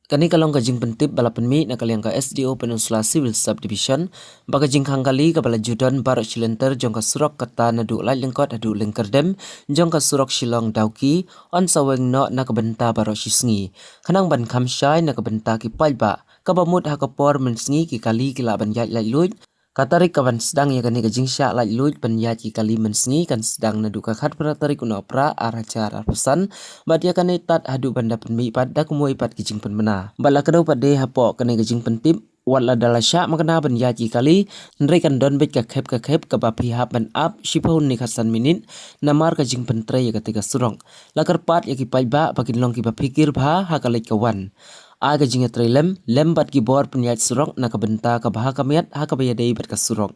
Kani kalong kajing pentip bala penmi na kaliang ka SDO Peninsula Civil Subdivision baka jing kali ka bala judan barok silenter jong ka surok kata na du lai lengkot adu lengkerdem jong ka surok silong dauki on saweng no na kabenta barok sisngi kanang ban kamsyai na kabenta ki palba kabamut hakapor mensngi ki kali ki laban yat lai luit katarik kaban sedang ya kani kajing syak lai luit pen yat ki kali mensngi kan sedang na du ka khat pratarik una pra arajar arpasan badia kani tat hadu banda penmi pad dak moi pat kijing penmena bala kadau pade hapo kani kijing pentip wala dala syak makana ban yaji kali nrekan don bet ka khep ka ba pihak ban up shipon ni khasan minit namar ka jing pentre ya ketika surong lakar pat ya ki paiba bakin long ki ba pikir bha hakalek kawan aga jinga trelem lembat ki bor penyat surong na kabenta ka bah kamiat ha ka bayadei bat ka surong